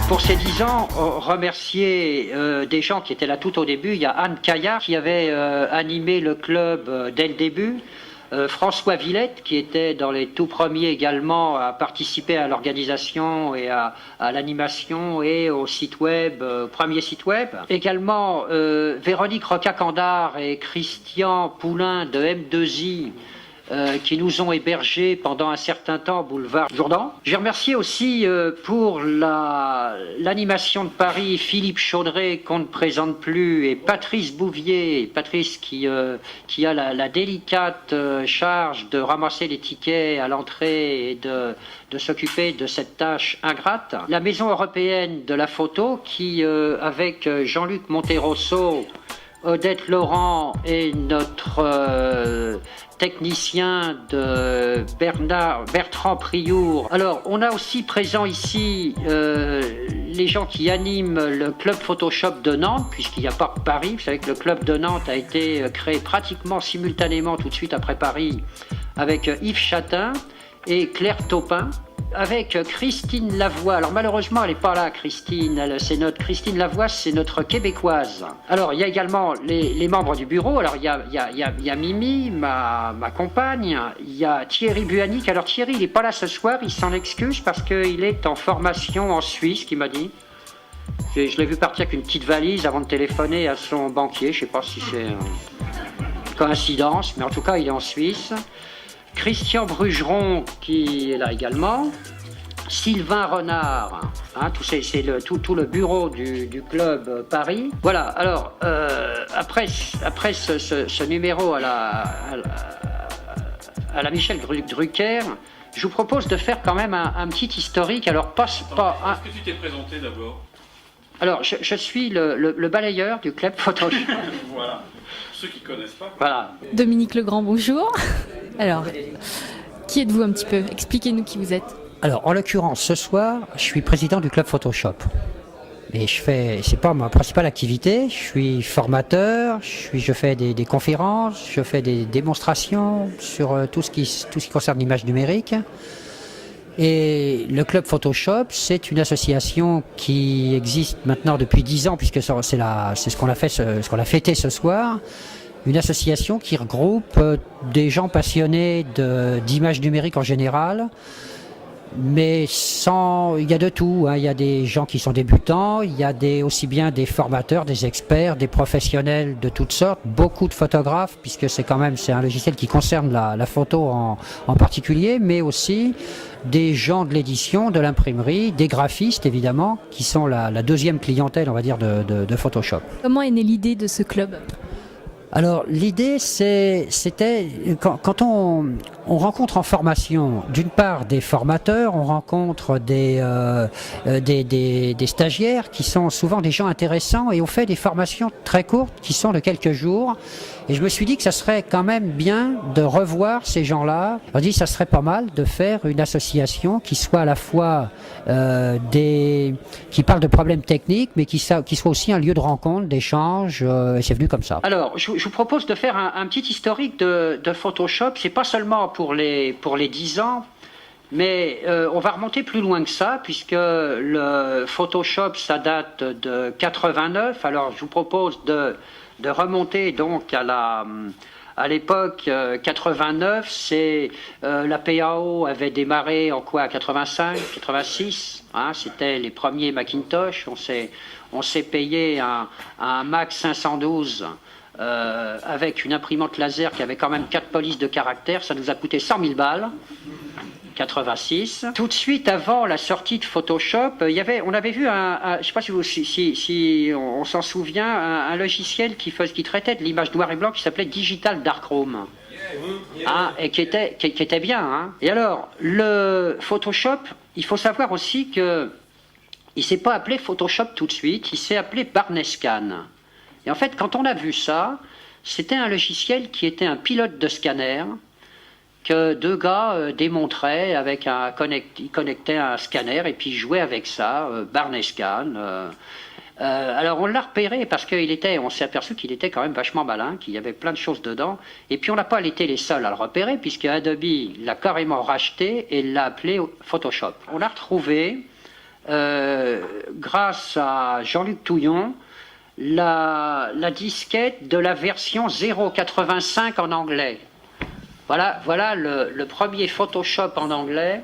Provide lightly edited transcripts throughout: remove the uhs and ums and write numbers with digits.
Pour ces 10 ans, remercier des gens qui étaient là tout au début. Il y a Anne Caillard qui avait animé le club dès le début. François Villette, qui était dans les tout premiers également à participer à l'organisation et à l'animation et au site web, premier site web. Également Véronique Roca-Candard et Christian Poulain de M2I, qui nous ont hébergés pendant un certain temps au boulevard Jourdan. J'ai remercié aussi pour l'animation de Paris Philippe Chaudret, qu'on ne présente plus, et Patrice Bouvier. Patrice qui a la délicate charge de ramasser les tickets à l'entrée et de s'occuper de cette tâche ingrate. La Maison européenne de la photo qui, avec Jean-Luc Monterosso, Odette Laurent et notre technicien de Bertrand Priour. Alors, on a aussi présent ici les gens qui animent le club Photoshop de Nantes, puisqu'il n'y a pas que Paris. Vous savez que le club de Nantes a été créé pratiquement simultanément tout de suite après Paris avec Yves Chatin et Claire Taupin. Avec Christine Lavoie. Alors malheureusement, elle n'est pas là, Christine. Christine Lavoie, c'est notre québécoise. Alors, il y a également les membres du bureau. Alors, il y a Mimi, ma compagne. Il y a Thierry Buanic. Alors, Thierry, il n'est pas là ce soir. Il s'en excuse parce qu'il est en formation en Suisse, qu'il m'a dit. Je l'ai vu partir avec une petite valise avant de téléphoner à son banquier. Je ne sais pas si c'est une coïncidence, mais en tout cas, il est en Suisse. Christian Brugeron qui est là également, Sylvain Renard, hein, tout le bureau du club Paris. Voilà, alors après ce numéro à la Michel Drucker, je vous propose de faire quand même un petit historique. Alors est-ce que tu t'es présenté d'abord? Alors je suis le balayeur du club Photoshop. Voilà. Ceux qui ne connaissent pas. Voilà. Dominique Legrand, bonjour. Alors, qui êtes-vous un petit peu? Expliquez-nous qui vous êtes. Alors, en l'occurrence, ce soir, je suis président du club Photoshop. Et c'est pas ma principale activité. Je suis formateur, je fais des conférences, je fais des démonstrations sur tout ce qui concerne l'image numérique. Et le club Photoshop, c'est une association qui existe maintenant depuis 10 ans, puisque c'est ce qu'on a fêté ce soir. Une association qui regroupe des gens passionnés d'images numériques en général, mais il y a de tout, hein. Il y a des gens qui sont débutants, il y a aussi bien des formateurs, des experts, des professionnels de toutes sortes, beaucoup de photographes, puisque c'est un logiciel qui concerne la photo en particulier, mais aussi des gens de l'édition, de l'imprimerie, des graphistes évidemment, qui sont la deuxième clientèle, on va dire, de Photoshop. Comment est née l'idée de ce club ? Alors l'idée c'était quand on rencontre en formation d'une part des formateurs, on rencontre des stagiaires qui sont souvent des gens intéressants et on fait des formations très courtes qui sont de quelques jours. Et je me suis dit que ça serait quand même bien de revoir ces gens-là. On dit que ça serait pas mal de faire une association qui soit à la fois qui parle de problèmes techniques, mais qui soit aussi un lieu de rencontre, d'échange. Et c'est venu comme ça. Alors, je vous propose de faire un petit historique de Photoshop. C'est pas seulement pour les 10 ans, mais on va remonter plus loin que ça, puisque le Photoshop, ça date de 89. Alors, je vous propose de remonter donc à l'époque 89, la PAO avait démarré en quoi, 85, 86, hein, c'était les premiers Macintosh. On s'est payé un Mac 512 avec une imprimante laser qui avait quand même 4 polices de caractère. Ça nous a coûté 100 000 balles. 86. Tout de suite avant la sortie de Photoshop, on avait vu je ne sais pas si on s'en souvient, un logiciel qui traitait de l'image noir et blanc qui s'appelait Digital Darkroom. Ah, et qui était bien. Hein. Et alors, le Photoshop, il faut savoir aussi que il s'est pas appelé Photoshop tout de suite, il s'est appelé Barnescan. Et en fait, quand on a vu ça, c'était un logiciel qui était un pilote de scanner que deux gars démontraient ils connectaient un scanner et puis ils jouaient avec ça, Barnescan. Alors on l'a repéré parce on s'est aperçu qu'il était quand même vachement malin, qu'il y avait plein de choses dedans. Et puis on n'a pas été les seuls à le repérer, puisque Adobe l'a carrément racheté et l'a appelé Photoshop. On l'a retrouvé grâce à Jean-Luc Touillon, la disquette de la version 0.85 en anglais. Voilà le premier Photoshop en anglais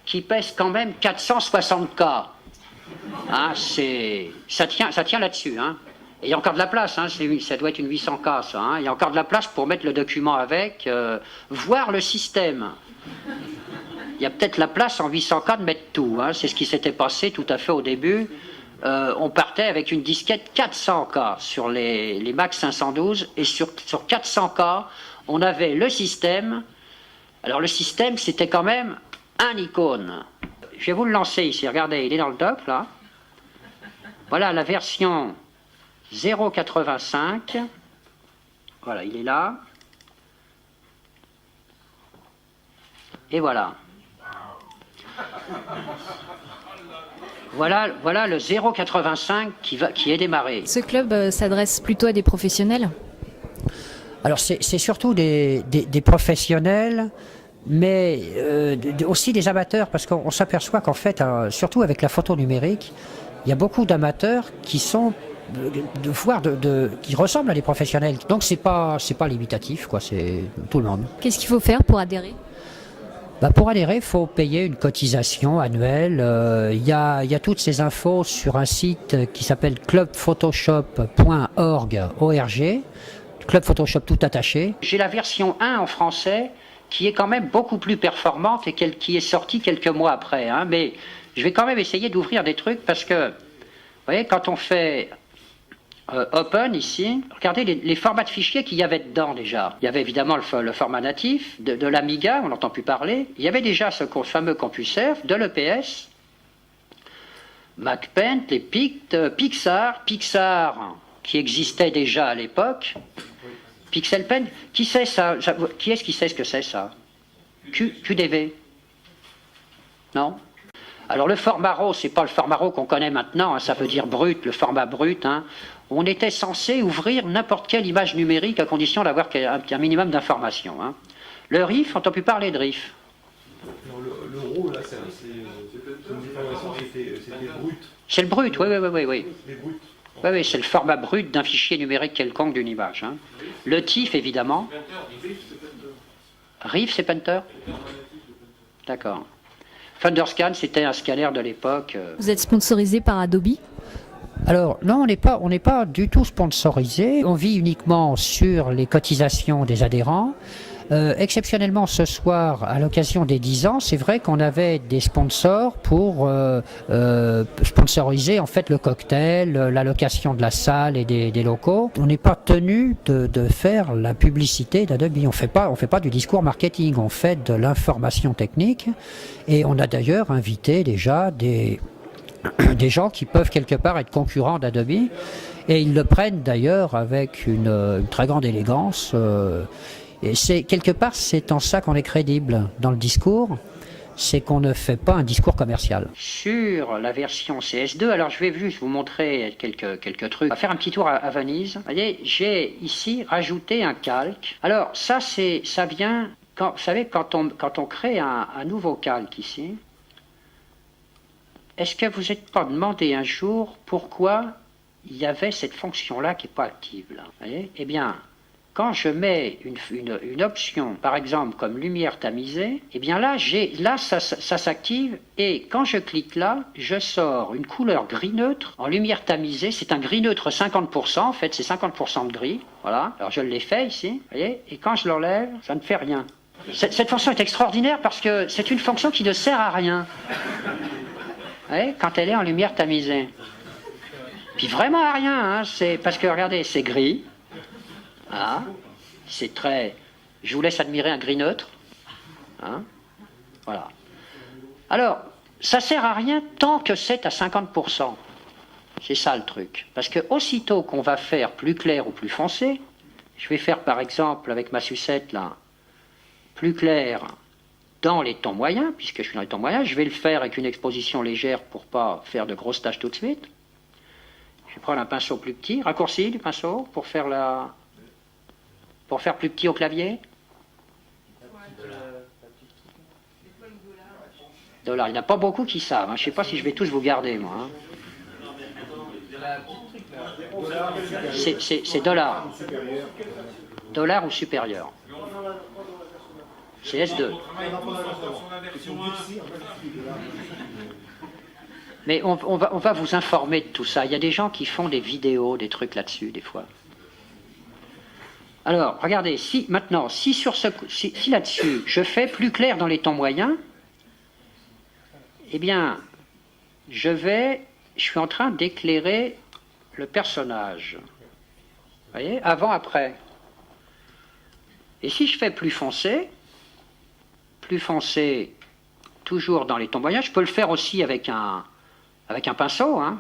qui pèse quand même 460K. Hein, ça tient là-dessus. Hein. Et il y a encore de la place, hein, ça doit être une 800K ça. Hein. Il y a encore de la place pour mettre le document avec, voir le système. Il y a peut-être la place en 800K de mettre tout. Hein. C'est ce qui s'était passé tout à fait au début. On partait avec une disquette 400K sur les Mac 512 et sur 400K, on avait le système. Alors le système, c'était quand même un icône. Je vais vous le lancer ici. Regardez, il est dans le doc là. Voilà la version 0.85. Voilà, il est là. Et voilà. Voilà le 0.85 qui est démarré. Ce club s'adresse plutôt à des professionnels? Alors c'est surtout des professionnels, mais aussi des amateurs, parce qu'on s'aperçoit qu'en fait, surtout avec la photo numérique, il y a beaucoup d'amateurs qui sont qui ressemblent à des professionnels. Donc c'est pas limitatif, quoi. C'est tout le monde. Qu'est-ce qu'il faut faire pour adhérer? Pour adhérer, il faut payer une cotisation annuelle. Il y a toutes ces infos sur un site qui s'appelle clubphotoshop.org, Club Photoshop tout attaché. J'ai la version 1 en français qui est quand même beaucoup plus performante et qui est sortie quelques mois après. Hein, mais je vais quand même essayer d'ouvrir des trucs parce que, vous voyez, quand on fait Open ici, regardez les formats de fichiers qu'il y avait dedans déjà. Il y avait évidemment le format natif de l'Amiga, on n'entend plus parler. Il y avait déjà ce fameux CompuServe, de l'EPS, MacPaint, les Pixar qui existait déjà à l'époque. PixelPen, qui sait ça? Qui est-ce qui sait ce que c'est ça? QDV? Non? Alors le format RAW, c'est pas le format RAW qu'on connaît maintenant, hein, ça veut dire brut, le format brut. Hein. On était censé ouvrir n'importe quelle image numérique à condition d'avoir un minimum d'informations. Hein. Le RIF, on n'entend plus parler de RIF. Non, le RAW, là, c'est une information, c'était brut. C'est le brut, oui. C'est brut. Oui, c'est le format brut d'un fichier numérique quelconque d'une image. Hein. Le TIFF, évidemment. RIF, c'est Painter. D'accord. Thunderscan, c'était un scanner de l'époque. Vous êtes sponsorisé par Adobe? Alors non, on n'est pas du tout sponsorisé. On vit uniquement sur les cotisations des adhérents. Exceptionnellement ce soir, à l'occasion des 10 ans, c'est vrai qu'on avait des sponsors pour sponsoriser en fait le cocktail, la location de la salle et des locaux. On n'est pas tenu de faire la publicité d'Adobe. On fait pas du discours marketing, on fait de l'information technique. Et on a d'ailleurs invité déjà des gens qui peuvent quelque part être concurrents d'Adobe. Et ils le prennent d'ailleurs avec une très grande élégance. Et quelque part, c'est en ça qu'on est crédible dans le discours, c'est qu'on ne fait pas un discours commercial. Sur la version CS2, alors je vais juste vous montrer quelques trucs. On va faire un petit tour à Venise. Vous voyez, j'ai ici rajouté un calque. Alors ça vient, vous savez, quand on crée un nouveau calque ici, est-ce que vous n'êtes pas demandé un jour pourquoi il y avait cette fonction-là qui n'est pas active là, vous voyez? Eh bien, quand je mets une option, par exemple comme lumière tamisée, eh bien là ça s'active et quand je clique là, je sors une couleur gris neutre en lumière tamisée. C'est un gris neutre 50%, en fait c'est 50% de gris. Voilà, alors je l'ai fait ici, vous voyez, et quand je l'enlève, ça ne fait rien. Cette fonction est extraordinaire parce que c'est une fonction qui ne sert à rien. Vous voyez, quand elle est en lumière tamisée. Puis vraiment à rien, hein, c'est parce que regardez, c'est gris. Ah, c'est très... Je vous laisse admirer un gris neutre. Hein, voilà. Alors, ça sert à rien tant que c'est à 50%. C'est ça le truc. Parce que aussitôt qu'on va faire plus clair ou plus foncé, je vais faire par exemple avec ma sucette là, plus clair dans les tons moyens, puisque je suis dans les tons moyens, je vais le faire avec une exposition légère pour pas faire de grosses taches tout de suite. Je vais prendre un pinceau plus petit, raccourci du pinceau pour faire plus petit au clavier. $. Il n'y en a pas beaucoup qui savent. Hein. Je ne sais pas si je vais tous vous garder, moi. Hein. C'est dollars. Dollars ou supérieur. C'est S2. Mais on va vous informer de tout ça. Il y a des gens qui font des vidéos, des trucs là-dessus, des fois. Alors, regardez, si là-dessus, je fais plus clair dans les temps moyens, eh bien, je suis en train d'éclairer le personnage. Vous voyez, avant, après. Et si je fais plus foncé, toujours dans les tons moyens, je peux le faire aussi avec un pinceau. Hein.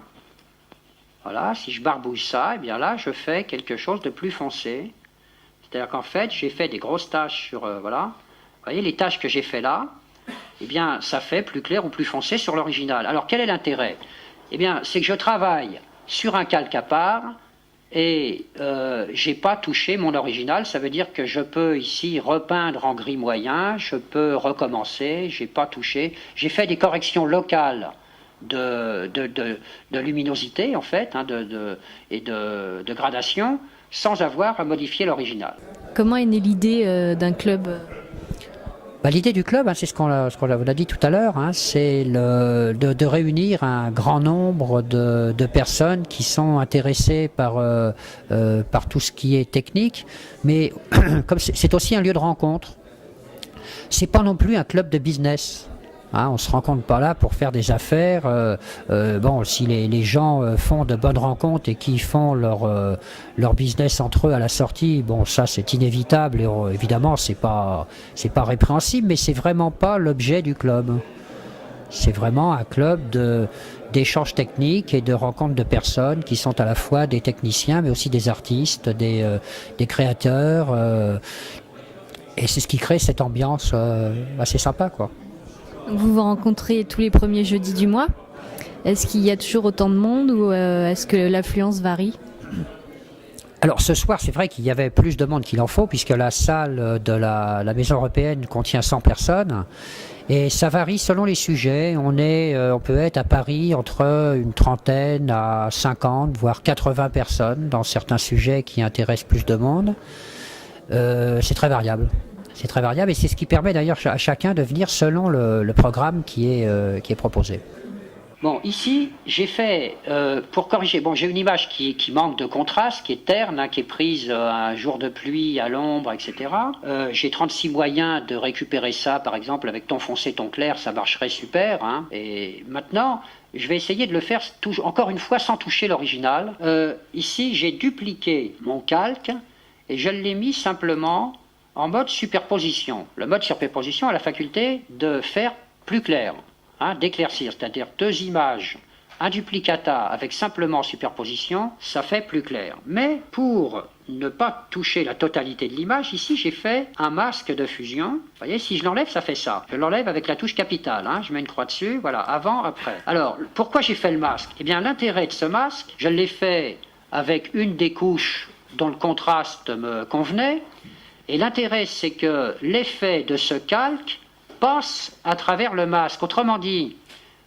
Voilà, si je barbouille ça, eh bien là, je fais quelque chose de plus foncé. C'est-à-dire qu'en fait, j'ai fait des grosses taches sur... voilà. Vous voyez, les taches que j'ai fait là, eh bien, ça fait plus clair ou plus foncé sur l'original. Alors, quel est l'intérêt? Eh bien, c'est que je travaille sur un calque à part et j'ai pas touché mon original. Ça veut dire que je peux ici repeindre en gris moyen, je peux recommencer, j'ai pas touché. J'ai fait des corrections locales de luminosité, en fait, hein, et de gradation, sans avoir à modifier l'original. Comment est née l'idée d'un club? L'idée du club, hein, c'est ce qu'on a dit tout à l'heure, hein, c'est de réunir un grand nombre de personnes qui sont intéressées par tout ce qui est technique, mais comme c'est aussi un lieu de rencontre. C'est pas non plus un club de business. Hein, on se rencontre pas là pour faire des affaires. Bon, si les gens font de bonnes rencontres et qui font leur business entre eux à la sortie, bon, ça c'est inévitable et évidemment c'est pas répréhensible, mais c'est vraiment pas l'objet du club. C'est vraiment un club d'échanges techniques et de rencontres de personnes qui sont à la fois des techniciens, mais aussi des artistes, des créateurs, et c'est ce qui crée cette ambiance assez sympa, quoi. Vous vous rencontrez tous les premiers jeudis du mois. Est-ce qu'il y a toujours autant de monde ou est-ce que l'affluence varie? Alors ce soir, c'est vrai qu'il y avait plus de monde qu'il en faut, puisque la salle de la Maison européenne contient 100 personnes. Et ça varie selon les sujets. On peut être à Paris entre une trentaine à 50, voire 80 personnes dans certains sujets qui intéressent plus de monde. C'est très variable. C'est très variable et c'est ce qui permet d'ailleurs à chacun de venir selon le programme qui est proposé. Bon, ici, j'ai fait, pour corriger, bon, j'ai une image qui manque de contraste, qui est terne, hein, qui est prise un jour de pluie, à l'ombre, etc. J'ai 36 moyens de récupérer ça, par exemple, avec ton foncé, ton clair, ça marcherait super. Hein. Et maintenant, je vais essayer de le faire, encore une fois, sans toucher l'original. Ici, j'ai dupliqué mon calque et je l'ai mis simplement en mode superposition. Le mode superposition a la faculté de faire plus clair, hein, d'éclaircir, c'est-à-dire deux images, un duplicata avec simplement superposition, ça fait plus clair. Mais pour ne pas toucher la totalité de l'image, ici j'ai fait un masque de fusion. Vous voyez, si je l'enlève, ça fait ça. Je l'enlève avec la touche capitale, hein, je mets une croix dessus, voilà, avant, après. Alors, pourquoi j'ai fait le masque? Eh bien, l'intérêt de ce masque, je l'ai fait avec une des couches dont le contraste me convenait. Et l'intérêt, c'est que l'effet de ce calque passe à travers le masque. Autrement dit,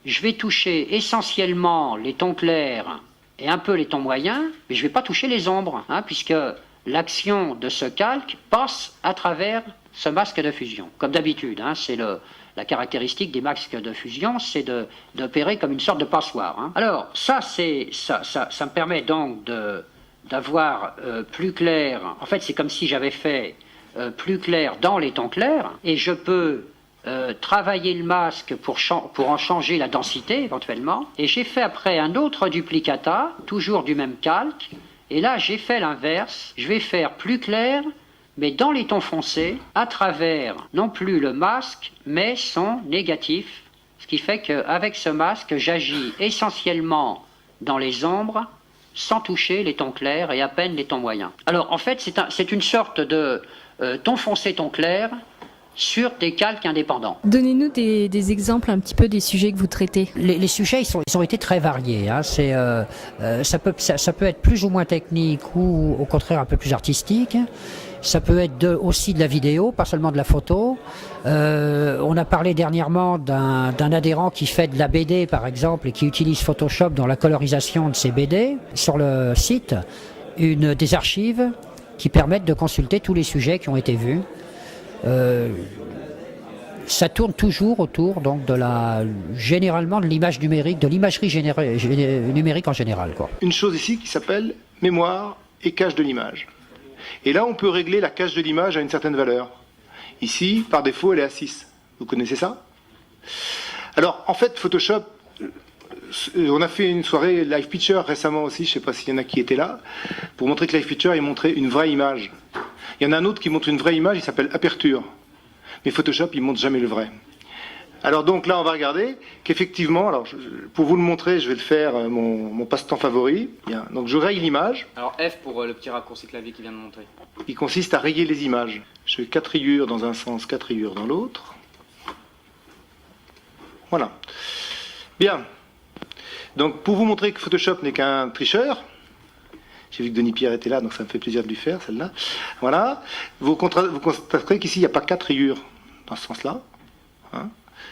je vais toucher essentiellement les tons clairs et un peu les tons moyens, mais je ne vais pas toucher les ombres, hein, puisque l'action de ce calque passe à travers ce masque de fusion. Comme d'habitude, hein, c'est la caractéristique des masques de fusion, c'est d'opérer comme une sorte de passoire. Hein. Alors, ça me permet donc d'avoir plus clair. En fait, c'est comme si j'avais fait plus clair dans les tons clairs, et je peux travailler le masque pour en changer la densité éventuellement, et j'ai fait après un autre duplicata, toujours du même calque, et là j'ai fait l'inverse, je vais faire plus clair, mais dans les tons foncés, à travers non plus le masque, mais son négatif, ce qui fait qu'avec ce masque, j'agis essentiellement dans les ombres, sans toucher les tons clairs et à peine les tons moyens. Alors en fait, c'est une sorte de ton foncé, ton clair, sur des calques indépendants. Donnez-nous des exemples un petit peu des sujets que vous traitez. Les sujets, ils ont été très variés. Hein. Ça peut être plus ou moins technique ou au contraire un peu plus artistique. ça peut être aussi de la vidéo, pas seulement de la photo. On a parlé dernièrement d'un adhérent qui fait de la BD par exemple et qui utilise Photoshop dans la colorisation de ses BD. Sur le site, des archives qui permettent de consulter tous les sujets qui ont été vus. Ça tourne toujours autour donc généralement de l'image numérique, de l'imagerie numérique en général, quoi. Une chose ici qui s'appelle mémoire et cache de l'image. Et là, on peut régler la cache de l'image à une certaine valeur. Ici, par défaut, elle est à 6. Vous connaissez ça? Alors, en fait, Photoshop, on a fait une soirée Live Picture récemment aussi, je ne sais pas s'il y en a qui étaient là, pour montrer que Live Picture, il montrait une vraie image. Il y en a un autre qui montre une vraie image, il s'appelle Aperture. Mais Photoshop, il ne montre jamais le vrai. Alors donc là, on va regarder qu'effectivement, alors pour vous le montrer, je vais le faire mon passe-temps favori. Bien. Donc je raye l'image. Alors F pour le petit raccourci clavier qui vient de montrer. Il consiste à rayer les images. Je fais 4 rayures dans un sens, 4 rayures dans l'autre. Voilà. Bien. Donc pour vous montrer que Photoshop n'est qu'un tricheur, j'ai vu que Denis Pierre était là, donc ça me fait plaisir de lui faire celle-là. Voilà. Vous constaterez qu'ici, il n'y a pas 4 rayures dans ce sens-là. Hein.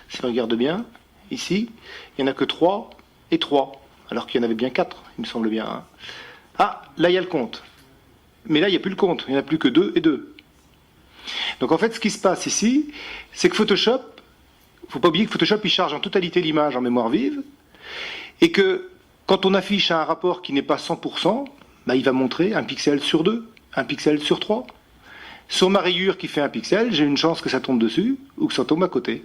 Si on regarde bien, ici, il n'y en a que 3 et 3, alors qu'il y en avait bien 4, il me semble bien. Hein. Ah, là, il y a le compte. Mais là, il n'y a plus le compte, il n'y en a plus que 2 et 2. Donc en fait, ce qui se passe ici, c'est que Photoshop, il ne faut pas oublier que Photoshop, il charge en totalité l'image en mémoire vive, et que quand on affiche un rapport qui n'est pas 100%, bah, il va montrer un pixel sur 2, un pixel sur 3. Sur ma rayure qui fait un pixel, j'ai une chance que ça tombe dessus ou que ça tombe à côté.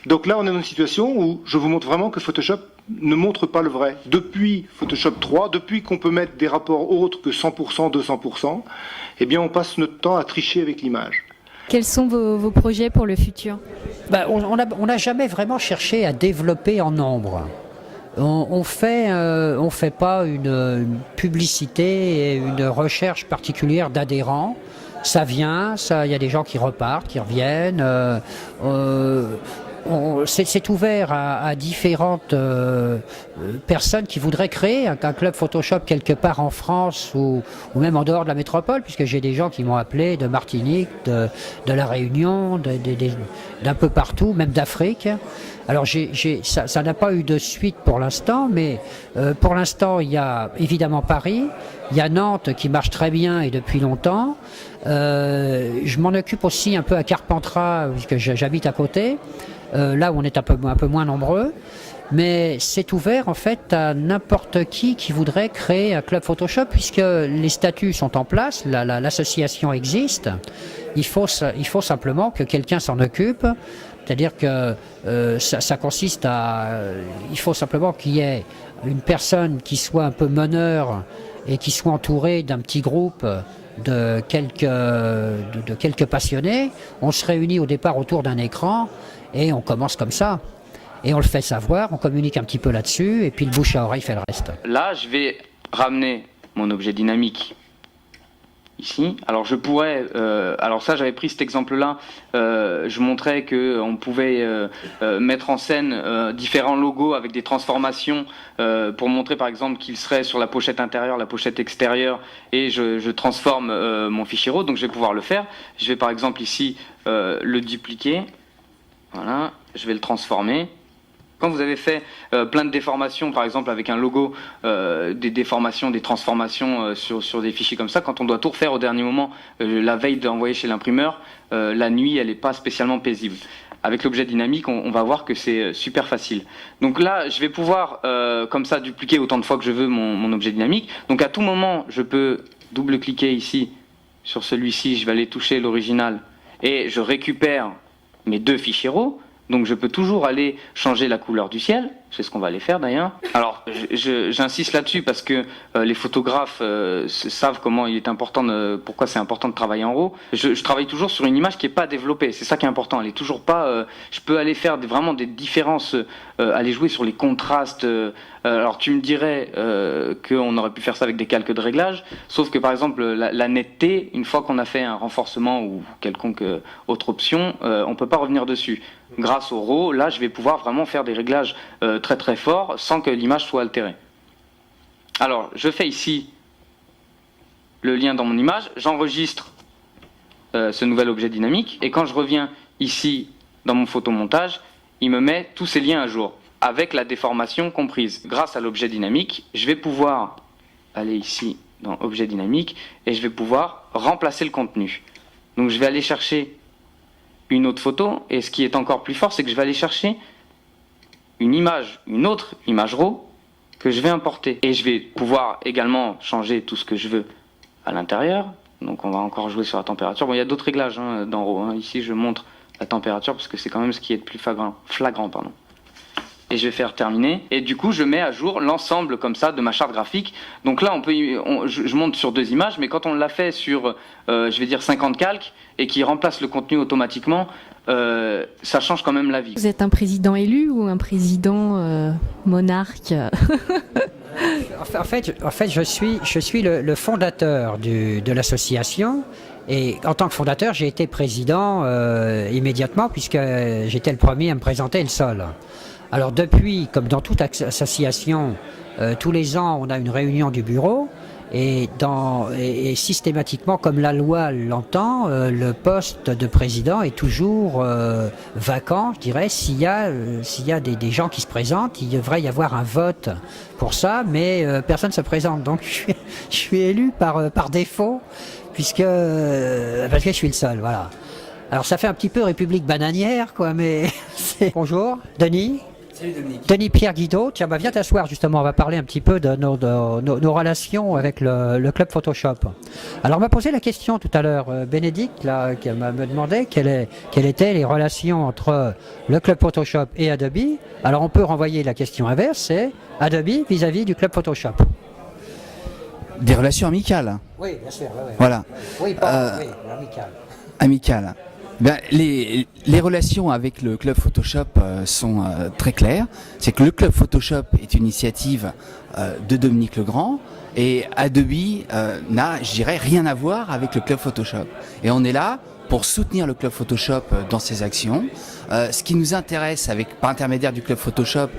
Donc là, on est dans une situation où je vous montre vraiment que Photoshop ne montre pas le vrai. Depuis Photoshop 3, depuis qu'on peut mettre des rapports autres que 100%, 200%, eh bien on passe notre temps à tricher avec l'image. Quels sont vos projets pour le futur? On n'a jamais vraiment cherché à développer en nombre. On fait pas une publicité et une recherche particulière d'adhérents. Ça vient, il y a des gens qui repartent, qui reviennent. C'est ouvert à différentes personnes qui voudraient créer un club Photoshop quelque part en France ou même en dehors de la métropole, puisque j'ai des gens qui m'ont appelé de Martinique, de la Réunion, d'un peu partout, même d'Afrique. Alors ça n'a pas eu de suite pour l'instant, mais pour l'instant il y a évidemment Paris, il y a Nantes qui marche très bien et depuis longtemps. Je m'en occupe aussi un peu à Carpentras, puisque j'habite à côté. Là où on est un peu moins nombreux, mais c'est ouvert en fait à n'importe qui voudrait créer un club Photoshop, puisque les statuts sont en place, l'association existe. Il faut simplement que quelqu'un s'en occupe, c'est-à-dire que ça consiste il faut simplement qu'il y ait une personne qui soit un peu meneur et qui soit entourée d'un petit groupe de quelques passionnés. On se réunit au départ autour d'un écran et on commence comme ça. Et on le fait savoir, on communique un petit peu là-dessus, et puis le bouche à oreille fait le reste. Là, je vais ramener mon objet dynamique ici. Alors je pourrais, alors ça j'avais pris cet exemple-là, je montrais qu'on pouvait mettre en scène différents logos avec des transformations pour montrer par exemple qu'il serait sur la pochette intérieure, la pochette extérieure, et je transforme mon fichier RAW, donc je vais pouvoir le faire. Je vais par exemple ici le dupliquer. Voilà, je vais le transformer. Quand vous avez fait plein de déformations, par exemple avec un logo, des déformations, des transformations sur des fichiers comme ça, quand on doit tout refaire au dernier moment, la veille d'envoyer chez l'imprimeur, la nuit, elle n'est pas spécialement paisible. Avec l'objet dynamique, on va voir que c'est super facile. Donc là, je vais pouvoir, comme ça, dupliquer autant de fois que je veux mon objet dynamique. Donc à tout moment, je peux double-cliquer ici, sur celui-ci, je vais aller toucher l'original, et je récupère mes 2 fichiers RAW, donc je peux toujours aller changer la couleur du ciel, c'est ce qu'on va aller faire d'ailleurs. Alors j'insiste là-dessus parce que les photographes savent comment il est important, pourquoi c'est important de travailler en RAW. Je travaille toujours sur une image qui n'est pas développée, c'est ça qui est important, elle est toujours pas... je peux aller faire vraiment des différences, aller jouer sur les contrastes. Alors tu me dirais qu'on aurait pu faire ça avec des calques de réglage, sauf que par exemple la netteté, une fois qu'on a fait un renforcement ou quelconque autre option, on ne peut pas revenir dessus. Grâce au RAW, là je vais pouvoir vraiment faire des réglages très très forts sans que l'image soit altérée. Alors je fais ici le lien dans mon image, j'enregistre ce nouvel objet dynamique. Et quand je reviens ici dans mon photomontage, il me met tous ces liens à jour, avec la déformation comprise. Grâce à l'objet dynamique, je vais pouvoir aller ici dans objet dynamique et je vais pouvoir remplacer le contenu. Donc je vais aller chercher une autre photo, et ce qui est encore plus fort, c'est que je vais aller chercher une autre image RAW que je vais importer. Et je vais pouvoir également changer tout ce que je veux à l'intérieur. Donc on va encore jouer sur la température. Bon, il y a d'autres réglages dans RAW. Ici, je montre la température parce que c'est quand même ce qui est le plus flagrant. Et je vais faire terminer. Et du coup, je mets à jour l'ensemble comme ça de ma charte graphique. Donc là, je monte sur 2 images, mais quand on l'a fait sur, je vais dire 50 calques, et qui remplace le contenu automatiquement, ça change quand même la vie. Vous êtes un président élu ou un président monarque? En fait, je suis le fondateur de l'association. Et en tant que fondateur, j'ai été président immédiatement, puisque j'étais le premier à me présenter le sol. Alors depuis, comme dans toute association, tous les ans, on a une réunion du bureau. Et systématiquement, comme la loi l'entend, le poste de président est toujours vacant, je dirais. S'il y a des gens qui se présentent, il devrait y avoir un vote pour ça, mais personne ne se présente. Donc je suis élu par défaut, parce que je suis le seul, voilà. Alors ça fait un petit peu République bananière, quoi, mais Bonjour, Denis. Salut Dominique. Denis Pierre Guido, tiens, viens t'asseoir justement, on va parler un petit peu de nos relations avec le club Photoshop. Alors on m'a posé la question tout à l'heure, Bénédicte, là, qui me demandait quelles étaient les relations entre le club Photoshop et Adobe. Alors on peut renvoyer la question inverse, c'est Adobe vis-à-vis du club Photoshop. Des relations amicales. Oui, bien sûr. Ouais. Voilà. Oui, amicales. Amicales. Ben, les relations avec le club Photoshop sont très claires. C'est que le club Photoshop est une initiative de Dominique Legrand, et Adobe n'a, je dirais, rien à voir avec le club Photoshop. Et on est là pour soutenir le club Photoshop dans ses actions. Ce qui nous intéresse par intermédiaire du club Photoshop,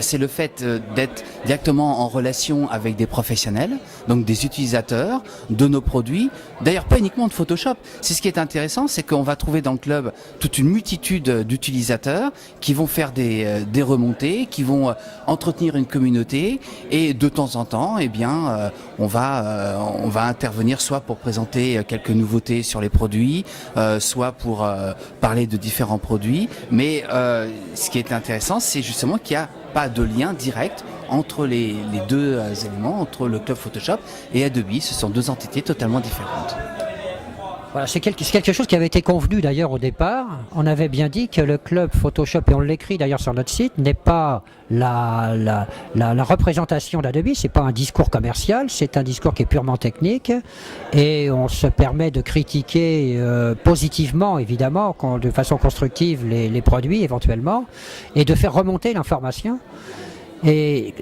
c'est le fait d'être directement en relation avec des professionnels, donc des utilisateurs de nos produits. D'ailleurs, pas uniquement de Photoshop. C'est ce qui est intéressant, c'est qu'on va trouver dans le club toute une multitude d'utilisateurs qui vont faire des remontées, qui vont entretenir une communauté, et de temps en temps, on va intervenir soit pour présenter quelques nouveautés sur les produits, soit pour parler de différents produits. Mais ce qui est intéressant, c'est justement qu'il n'y a pas de lien direct entre les deux éléments, entre le club Photoshop et Adobe. Ce sont 2 entités totalement différentes. Voilà, c'est quelque chose qui avait été convenu d'ailleurs au départ. On avait bien dit que le club Photoshop, et on l'écrit d'ailleurs sur notre site, n'est pas la représentation d'Adobe, c'est pas un discours commercial, c'est un discours qui est purement technique, et on se permet de critiquer positivement, évidemment, de façon constructive les produits éventuellement, et de faire remonter l'information. Et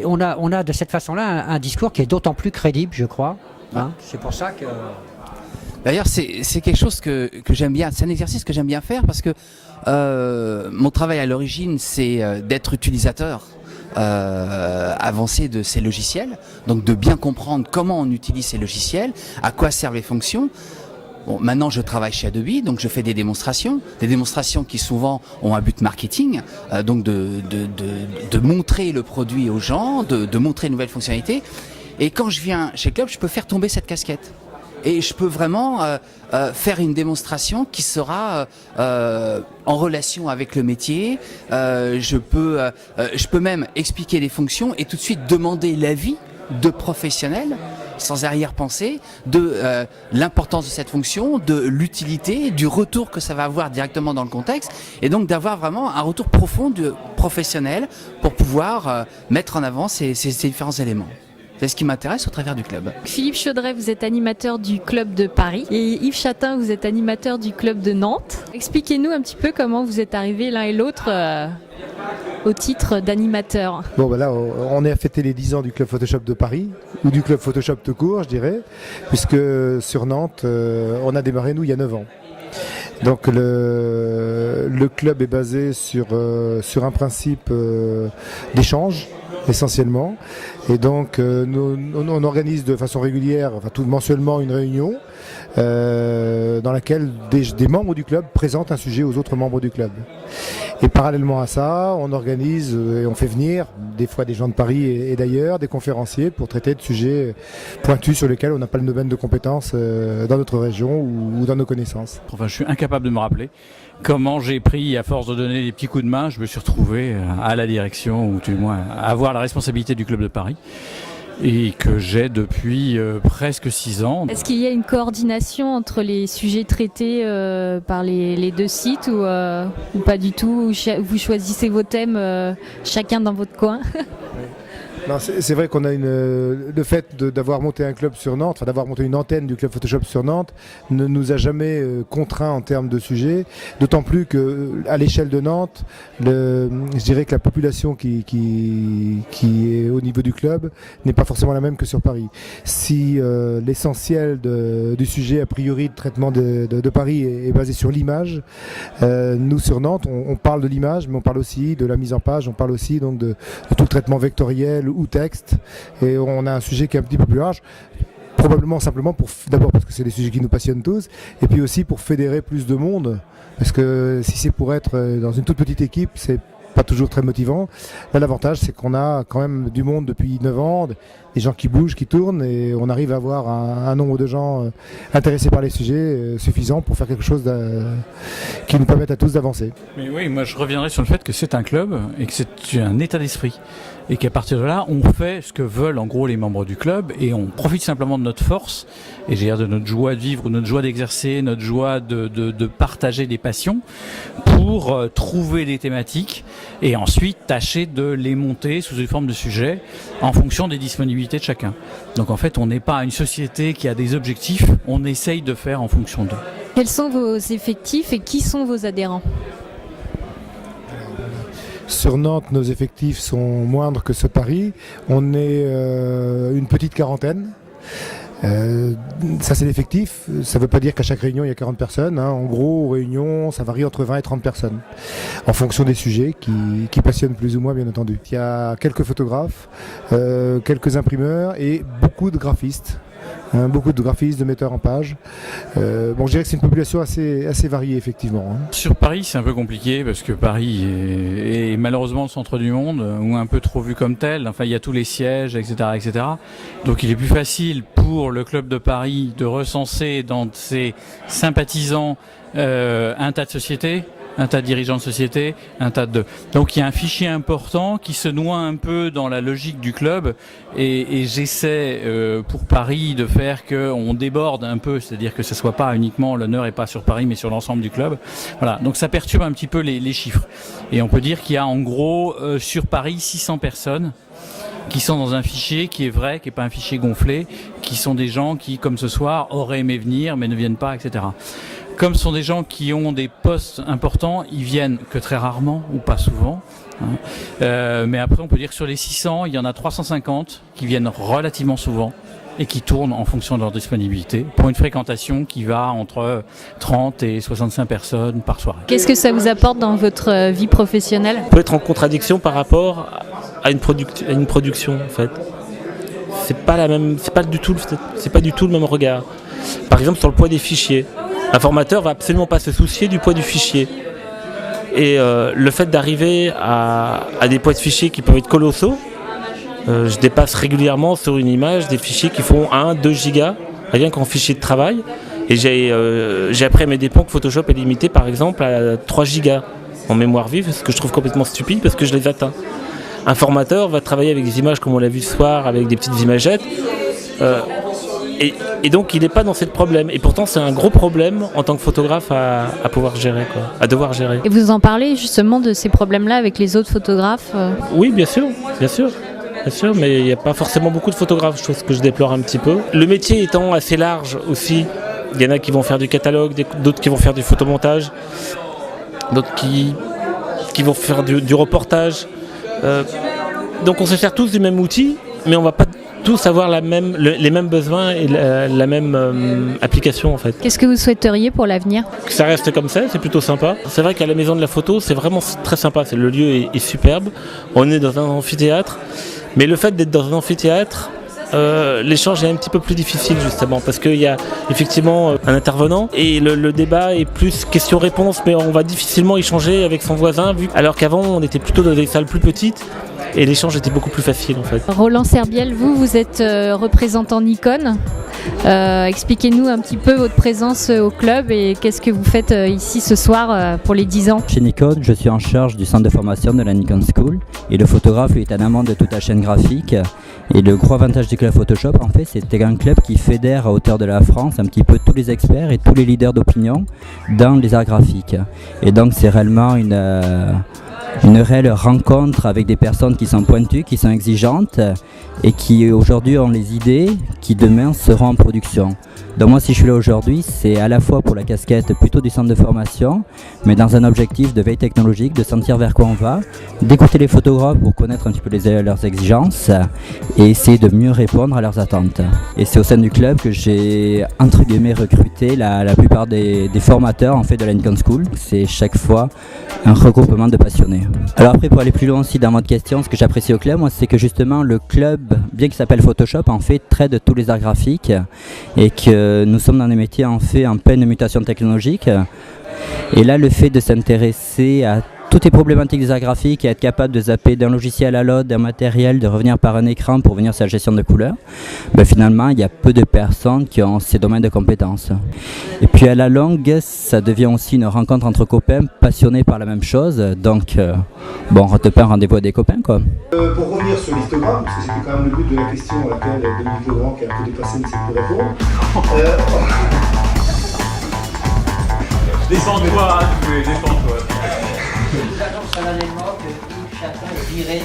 on a de cette façon-là un discours qui est d'autant plus crédible, je crois. Hein. C'est pour ça que... D'ailleurs, c'est quelque chose que j'aime bien, c'est un exercice que j'aime bien faire, parce que mon travail à l'origine, c'est d'être utilisateur avancé de ces logiciels, donc de bien comprendre comment on utilise ces logiciels, à quoi servent les fonctions. Bon, maintenant je travaille chez Adobe, donc je fais des démonstrations qui souvent ont un but marketing, donc de montrer le produit aux gens, de montrer une nouvelle fonctionnalité. Et quand je viens chez Club, je peux faire tomber cette casquette. Et je peux vraiment faire une démonstration qui sera en relation avec le métier. Je peux même expliquer les fonctions et tout de suite demander l'avis de professionnels, sans arrière-pensée, de l'importance de cette fonction, de l'utilité, du retour que ça va avoir directement dans le contexte, et donc d'avoir vraiment un retour profond de professionnels pour pouvoir mettre en avant ces différents éléments. C'est ce qui m'intéresse au travers du club. Philippe Chaudret, vous êtes animateur du club de Paris, et Yves Chatin, vous êtes animateur du club de Nantes. Expliquez-nous un petit peu comment vous êtes arrivés l'un et l'autre au titre d'animateur. Bon, là, on est à fêter les 10 ans du club Photoshop de Paris, ou du club Photoshop tout court, je dirais, puisque sur Nantes, on a démarré, nous, il y a 9 ans. Donc le club est basé sur un principe d'échange essentiellement. Et donc on organise de façon régulière, mensuellement, une réunion dans laquelle des membres du club présentent un sujet aux autres membres du club. Et parallèlement à ça, on organise et on fait venir des fois des gens de Paris et d'ailleurs, des conférenciers pour traiter de sujets pointus sur lesquels on n'a pas le domaine de compétences dans notre région ou dans nos connaissances. Enfin, je suis incapable de me rappeler comment j'ai pris, à force de donner des petits coups de main, je me suis retrouvé à la direction, ou du moins à avoir la responsabilité du club de Paris, et que j'ai depuis presque 6 ans. Est-ce qu'il y a une coordination entre les sujets traités par les deux sites ou pas du tout? Vous choisissez vos thèmes chacun dans votre coin? Non, c'est vrai qu'on a le fait d'avoir monté un club sur Nantes, d'avoir monté une antenne du club Photoshop sur Nantes, ne nous a jamais contraints en termes de sujets. D'autant plus que à l'échelle de Nantes, je dirais que la population qui est au niveau du club n'est pas forcément la même que sur Paris. Si l'essentiel du sujet a priori de traitement de Paris est basé sur l'image, nous sur Nantes, on parle de l'image, mais on parle aussi de la mise en page, on parle aussi donc de tout le traitement vectoriel ou texte, et on a un sujet qui est un petit peu plus large, probablement simplement d'abord parce que c'est des sujets qui nous passionnent tous, et puis aussi pour fédérer plus de monde, parce que si c'est pour être dans une toute petite équipe, c'est pas toujours très motivant. Là, l'avantage, c'est qu'on a quand même du monde depuis 9 ans, des gens qui bougent, qui tournent, et on arrive à avoir un nombre de gens intéressés par les sujets suffisant pour faire quelque chose qui nous permette à tous d'avancer. Mais oui, moi je reviendrai sur le fait que c'est un club et que c'est un état d'esprit. Et qu'à partir de là, on fait ce que veulent en gros les membres du club et on profite simplement de notre force et j'ai de notre joie de vivre, notre joie d'exercer, notre joie de partager des passions pour trouver des thématiques et ensuite tâcher de les monter sous une forme de sujet en fonction des disponibilités de chacun. Donc en fait, on n'est pas une société qui a des objectifs, on essaye de faire en fonction d'eux. Quels sont vos effectifs et qui sont vos adhérents ? Sur Nantes, nos effectifs sont moindres que ceux de Paris. On est une petite quarantaine. Ça, c'est l'effectif. Ça ne veut pas dire qu'à chaque réunion, il y a 40 personnes. En gros, aux réunions, ça varie entre 20 et 30 personnes, en fonction des sujets qui passionnent plus ou moins, bien entendu. Il y a quelques photographes, quelques imprimeurs et beaucoup de graphistes. Beaucoup de graphistes, de metteurs en page. Je dirais que c'est une population assez variée, effectivement. Sur Paris, c'est un peu compliqué parce que Paris est malheureusement le centre du monde, ou un peu trop vu comme tel. Enfin, il y a tous les sièges, etc., etc. Donc, il est plus facile pour le club de Paris de recenser dans ses sympathisants un tas de sociétés, un tas de dirigeants de société, Donc il y a un fichier important qui se noie un peu dans la logique du club et j'essaie pour Paris de faire qu'on déborde un peu, c'est-à-dire que ce soit pas uniquement l'honneur est pas sur Paris mais sur l'ensemble du club. Voilà, donc ça perturbe un petit peu les chiffres. Et on peut dire qu'il y a en gros sur Paris 600 personnes qui sont dans un fichier qui est vrai, qui n'est pas un fichier gonflé, qui sont des gens qui, comme ce soir, auraient aimé venir mais ne viennent pas, etc. Comme ce sont des gens qui ont des postes importants, ils viennent que très rarement ou pas souvent. Mais après, on peut dire que sur les 600, il y en a 350 qui viennent relativement souvent et qui tournent en fonction de leur disponibilité pour une fréquentation qui va entre 30 et 65 personnes par soirée. Qu'est-ce que ça vous apporte dans votre vie professionnelle ? On peut être en contradiction par rapport à une production, en fait. C'est pas du tout le même regard. Par exemple, sur le poids des fichiers. Un formateur va absolument pas se soucier du poids du fichier. Et le fait d'arriver à des poids de fichiers qui peuvent être colossaux, je dépasse régulièrement sur une image des fichiers qui font 1-2 gigas, rien qu'en fichier de travail. Et j'ai appris à mes dépens que Photoshop est limité par exemple à 3 gigas en mémoire vive, ce que je trouve complètement stupide parce que je les atteins. Un formateur va travailler avec des images comme on l'a vu ce soir, avec des petites imagettes. Et donc il n'est pas dans ce problème. Et pourtant c'est un gros problème en tant que photographe à pouvoir gérer, à devoir gérer. Et vous en parlez justement de ces problèmes-là avec les autres photographes Oui, bien sûr, mais il n'y a pas forcément beaucoup de photographes, chose que je déplore un petit peu. Le métier étant assez large aussi, il y en a qui vont faire du catalogue, d'autres qui vont faire du photomontage, d'autres qui vont faire du reportage. Donc on se sert tous du même outil, mais on ne va pas tous avoir les mêmes besoins et la même application en fait. Qu'est-ce que vous souhaiteriez pour l'avenir ? Que ça reste comme ça, c'est plutôt sympa. C'est vrai qu'à la Maison de la Photo, c'est vraiment très sympa. Le lieu est superbe. On est dans un amphithéâtre Mais le fait d'être dans un amphithéâtre, l'échange est un petit peu plus difficile justement parce qu'il y a effectivement un intervenant et le débat est plus question-réponse, mais on va difficilement échanger avec son voisin, alors qu'avant on était plutôt dans des salles plus petites et l'échange était beaucoup plus facile en fait. Roland Serbiel, vous êtes représentant Nikon. Expliquez-nous un petit peu votre présence au club et qu'est-ce que vous faites ici ce soir pour les 10 ans. Chez Nikon, je suis en charge du centre de formation de la Nikon School et le photographe lui, est en amont de toute la chaîne graphique. Et le gros avantage du club Photoshop, en fait, c'était un club qui fédère à hauteur de la France un petit peu tous les experts et tous les leaders d'opinion dans les arts graphiques. Et donc c'est réellement une réelle rencontre avec des personnes qui sont pointues, qui sont exigeantes et qui aujourd'hui ont les idées qui demain seront en production. Donc moi si je suis là aujourd'hui, c'est à la fois pour la casquette plutôt du centre de formation, mais dans un objectif de veille technologique, de sentir vers quoi on va, d'écouter les photographes pour connaître un petit peu leurs exigences et essayer de mieux répondre à leurs attentes. Et c'est au sein du club que j'ai entre guillemets recruté la plupart des formateurs en fait de la Nikon School. C'est chaque fois un regroupement de passionnés. Alors après pour aller plus loin aussi dans votre question, ce que j'apprécie au club, moi c'est que justement le club, bien qu'il s'appelle Photoshop, en fait traite tous les arts graphiques et que nous sommes dans des métiers en fait en pleine mutation technologique. Et là le fait de s'intéresser à toutes les problématiques des arts graphiques et être capable de zapper d'un logiciel à l'autre, d'un matériel, de revenir par un écran pour venir sur la gestion de couleurs, finalement il y a peu de personnes qui ont ces domaines de compétences. Et puis à la longue, ça devient aussi une rencontre entre copains passionnés par la même chose, donc on rate pas un rendez-vous à des copains quoi. Pour revenir sur l'histogramme, parce que c'était quand même le but de la question à laquelle Dominique Legrand, qui a un peu dépassé, ne sait plus répondre. Descends-toi, descends-toi. Je vous annonce solennellement que Yves Chatin est viré.